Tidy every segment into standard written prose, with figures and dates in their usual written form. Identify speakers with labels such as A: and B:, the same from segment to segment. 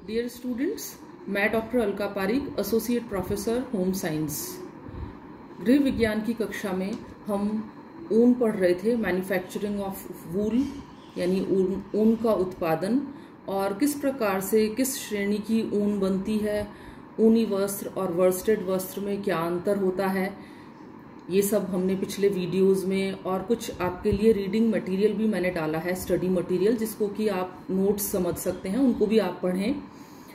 A: Dear students, मैं doctor Alka Pareek, associate professor home science. गृह विज्ञान की कक्षा में हम ऊन पढ़ रहे थे, मैन्युफैक्चरिंग ऑफ वूल यानी ऊन का उत्पादन और किस प्रकार से किस श्रेणी की ऊन बनती है, ऊनी वस्त्र और वर्स्टेड वस्त्र में क्या अंतर होता है, ये सब हमने पिछले वीडियोस में। और कुछ आपके लिए रीडिंग मटेरियल भी मैंने डाला है, स्टडी मटेरियल, जिसको कि आप नोट्स समझ सकते हैं, उनको भी आप पढ़ें,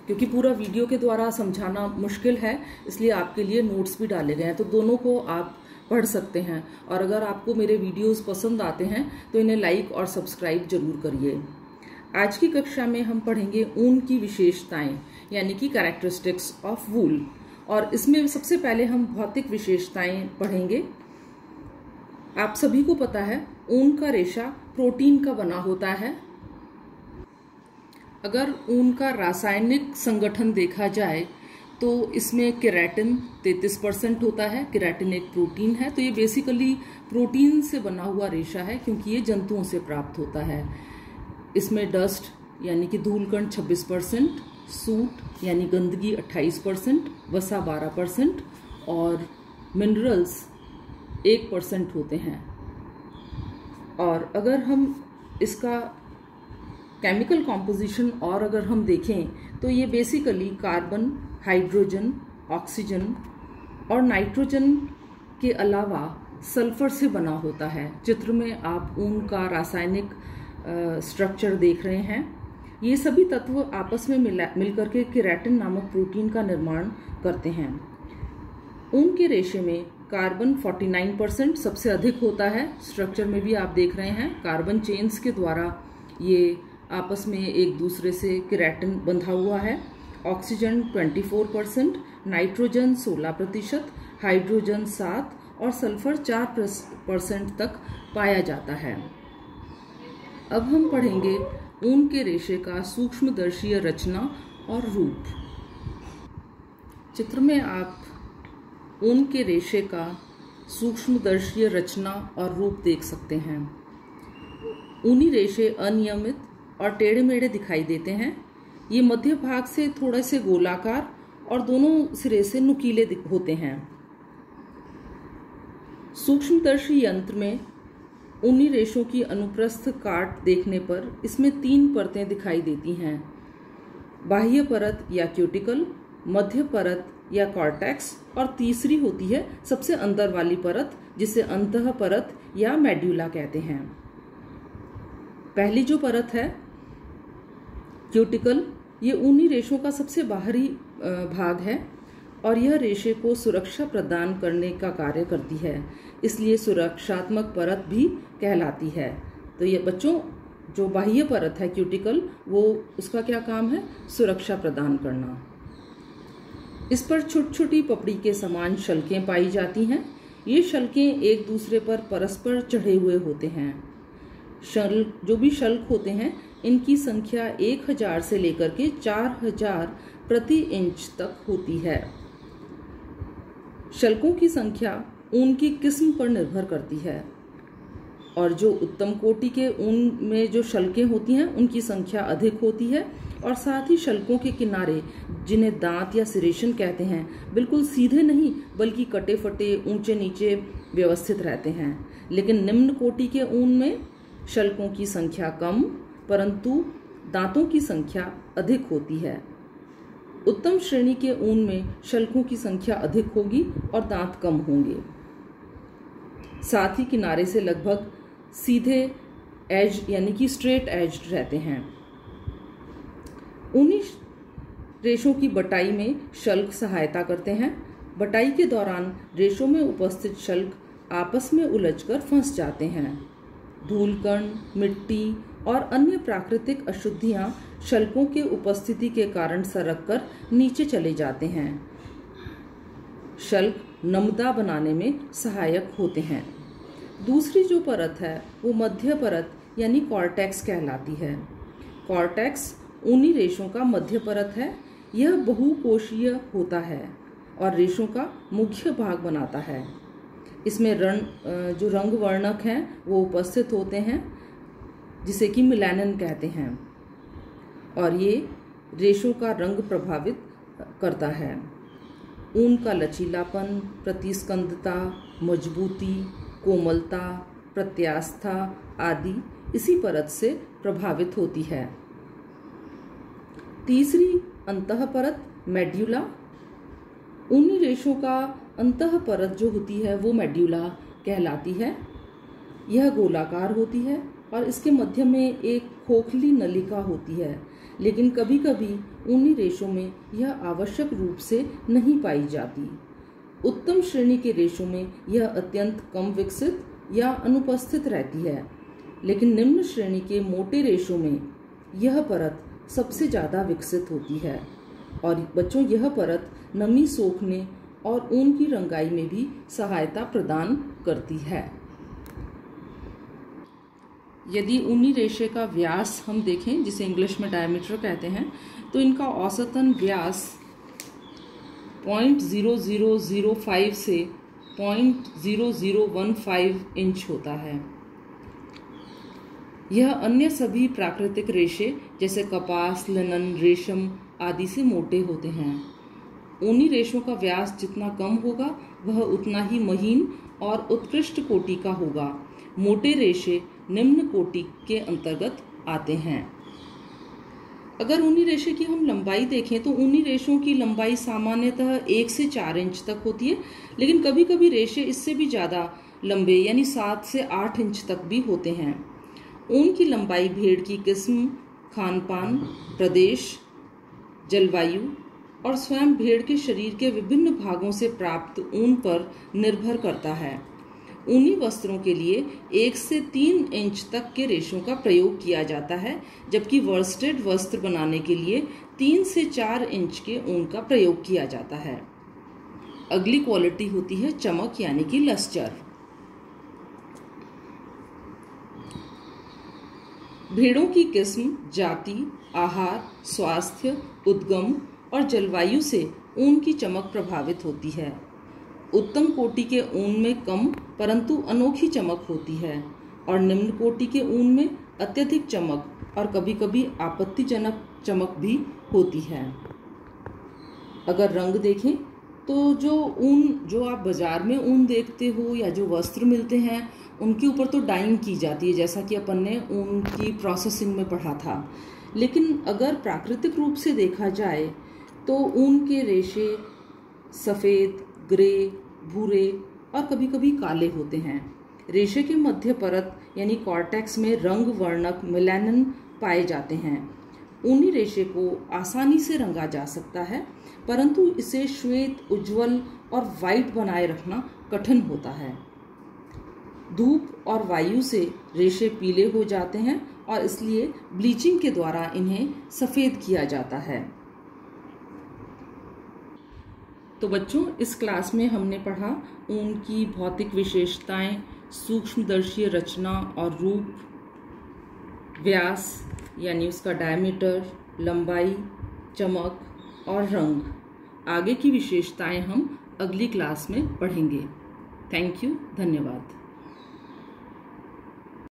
A: क्योंकि पूरा वीडियो के द्वारा समझाना मुश्किल है, इसलिए आपके लिए नोट्स भी डाले गए हैं, तो दोनों को आप पढ़ सकते हैं। और अगर आपको मेरे वीडियोस पसंद आते हैं तो इन्हें लाइक और सब्सक्राइब जरूर करिए। आज की कक्षा में हम पढ़ेंगे ऊन की विशेषताएं यानी कि कैरेक्टरिस्टिक्स ऑफ वूल, और इसमें सबसे पहले हम भौतिक विशेषताएं पढ़ेंगे। आप सभी को पता है ऊन का रेशा प्रोटीन का बना होता है। अगर ऊन का रासायनिक संगठन देखा जाए तो इसमें केराटिन 33% होता है। केराटिन एक प्रोटीन है, तो ये बेसिकली प्रोटीन से बना हुआ रेशा है, क्योंकि ये जंतुओं से प्राप्त होता है। इसमें डस्ट यानी कि धूलकण 26%, सूट यानी गंदगी 28%, वसा 12% और मिनरल्स 1% होते हैं। और अगर हम इसका केमिकल कॉम्पोजिशन और अगर हम देखें तो ये बेसिकली कार्बन, हाइड्रोजन, ऑक्सीजन और नाइट्रोजन के अलावा सल्फर से बना होता है। चित्र में आप ऊन का रासायनिक स्ट्रक्चर देख रहे हैं। ये सभी तत्व आपस में मिलकर के केराटिन नामक प्रोटीन का निर्माण करते हैं। ऊन के रेशे में कार्बन 49% सबसे अधिक होता है। स्ट्रक्चर में भी आप देख रहे हैं कार्बन चेन्स के द्वारा ये आपस में एक दूसरे से केराटिन बंधा हुआ है। ऑक्सीजन 24%, नाइट्रोजन 16%, हाइड्रोजन 7% और सल्फर 4% तक पाया जाता है। अब हम पढ़ेंगे ऊन के रेशे का सूक्ष्मदर्शीय रचना और रूप। चित्र में आप ऊन के रेशे का सूक्ष्मदर्शीय रचना और रूप देख सकते हैं। ऊनी रेशे अनियमित और टेढ़े मेढ़े दिखाई देते हैं। ये मध्य भाग से थोड़े से गोलाकार और दोनों सिरे से नुकीले होते हैं। सूक्ष्मदर्शी यंत्र में ऊनी रेशों की अनुप्रस्थ काट देखने पर इसमें 3 परतें दिखाई देती हैं। बाह्य परत या क्यूटिकल, मध्य परत या कॉर्टेक्स और तीसरी होती है सबसे अंदर वाली परत, जिसे अंतः परत या मेड्यूला कहते हैं। पहली जो परत है क्यूटिकल, ये ऊनी रेशों का सबसे बाहरी भाग है और यह रेशे को सुरक्षा प्रदान करने का कार्य करती है, इसलिए सुरक्षात्मक परत भी कहलाती है। तो ये बच्चों, जो बाह्य परत है क्यूटिकल, वो उसका क्या काम है? सुरक्षा प्रदान करना। इस पर छोटी छोटी पपड़ी के समान शल्कें पाई जाती हैं। ये शल्कें एक दूसरे पर परस्पर चढ़े हुए होते हैं। जो भी शल्क होते हैं, इनकी संख्या 1000 से लेकर के 4000 प्रति इंच तक होती है। शल्कों की संख्या ऊन की किस्म पर निर्भर करती है, और जो उत्तम कोटि के ऊन में जो शल्कें होती हैं उनकी संख्या अधिक होती है। और साथ ही शल्कों के किनारे, जिन्हें दांत या सिरेशन कहते हैं, बिल्कुल सीधे नहीं बल्कि कटे फटे ऊंचे नीचे व्यवस्थित रहते हैं। लेकिन निम्न कोटि के ऊन में शल्कों की संख्या कम परंतु दांतों की संख्या अधिक होती है। उत्तम श्रेणी के ऊन में शल्कों की संख्या अधिक होगी और दांत कम होंगे। साथ ही किनारे से लगभग सीधे एज यानी कि स्ट्रेट एज रहते हैं। ऊनी रेशों की बटाई में शल्क सहायता करते हैं। बटाई के दौरान रेशों में उपस्थित शल्क आपस में उलझकर फंस जाते हैं। धूलकण, मिट्टी और अन्य प्राकृतिक अशुद्धियां शल्कों के उपस्थिति के कारण सरककर नीचे चले जाते हैं। शल्क नमदा बनाने में सहायक होते हैं। दूसरी जो परत है वो मध्य परत यानी कॉर्टेक्स कहलाती है। कॉर्टेक्स ऊनी रेशों का मध्य परत है। यह बहुकोशीय होता है और रेशों का मुख्य भाग बनाता है। इसमें जो रंग वर्णक हैं वो उपस्थित होते हैं, जिसे कि मिलानिन कहते हैं, और ये रेशों का रंग प्रभावित करता है। ऊन का लचीलापन, प्रतिस्कंदता, मजबूती, कोमलता, प्रत्यास्था आदि इसी परत से प्रभावित होती है। तीसरी अंतः परत मेड्यूला। ऊनी रेशों का अंतः परत जो होती है वो मेड्यूला कहलाती है। यह गोलाकार होती है और इसके मध्य में एक खोखली नलिका होती है, लेकिन कभी कभी ऊनी रेशों में यह आवश्यक रूप से नहीं पाई जाती। उत्तम श्रेणी के रेशों में यह अत्यंत कम विकसित या अनुपस्थित रहती है, लेकिन निम्न श्रेणी के मोटे रेशों में यह परत सबसे ज़्यादा विकसित होती है। और बच्चों, यह परत नमी सोखने और ऊन की रंगाई में भी सहायता प्रदान करती है। यदि ऊनी रेशे का व्यास हम देखें, जिसे इंग्लिश में डायमीटर कहते हैं, तो इनका औसतन व्यास 0.0005 से 0.0015 इंच होता है। यह अन्य सभी प्राकृतिक रेशे जैसे कपास, लिनन, रेशम आदि से मोटे होते हैं। ऊनी रेशों का व्यास जितना कम होगा वह उतना ही महीन और उत्कृष्ट कोटि का होगा। मोटे रेशे निम्न कोटि के अंतर्गत आते हैं। अगर ऊनी रेशे की हम लंबाई देखें तो ऊनी रेशों की लंबाई सामान्यतः 1 से 4 इंच तक होती है, लेकिन कभी कभी रेशे इससे भी ज़्यादा लंबे यानी 7 से 8 इंच तक भी होते हैं। ऊन की लंबाई भेड़ की किस्म, खानपान, प्रदेश, जलवायु और स्वयं भेड़ के शरीर के विभिन्न भागों से प्राप्त ऊन पर निर्भर करता है। ऊनी वस्त्रों के लिए 1 से 3 इंच तक के रेशों का प्रयोग किया जाता है, जबकि वर्स्टेड वस्त्र बनाने के लिए 3 से 4 इंच के ऊन का प्रयोग किया जाता है। अगली क्वालिटी होती है चमक यानी कि लस्टर। भेड़ों की किस्म, जाति, आहार, स्वास्थ्य, उद्गम और जलवायु से ऊन की चमक प्रभावित होती है। उत्तम कोटि के ऊन में कम परंतु अनोखी चमक होती है और निम्न कोटि के ऊन में अत्यधिक चमक और कभी कभी आपत्तिजनक चमक भी होती है। अगर रंग देखें तो जो आप बाजार में ऊन देखते हो या जो वस्त्र मिलते हैं उनके ऊपर तो डाइंग की जाती है, जैसा कि अपन ने ऊन की प्रोसेसिंग में पढ़ा था। लेकिन अगर प्राकृतिक रूप से देखा जाए तो ऊन के रेशे सफ़ेद, ग्रे, भूरे और कभी कभी काले होते हैं। रेशे के मध्य परत यानी कॉर्टेक्स में रंग वर्णक मेलानिन पाए जाते हैं। ऊनी रेशे को आसानी से रंगा जा सकता है, परंतु इसे श्वेत, उज्ज्वल और वाइट बनाए रखना कठिन होता है। धूप और वायु से रेशे पीले हो जाते हैं और इसलिए ब्लीचिंग के द्वारा इन्हें सफ़ेद किया जाता है। तो बच्चों, इस क्लास में हमने पढ़ा ऊन की भौतिक विशेषताएं, सूक्ष्मदर्शीय रचना और रूप, व्यास यानी उसका डायमीटर, लंबाई, चमक और रंग। आगे की विशेषताएं हम अगली क्लास में पढ़ेंगे। थैंक यू, धन्यवाद।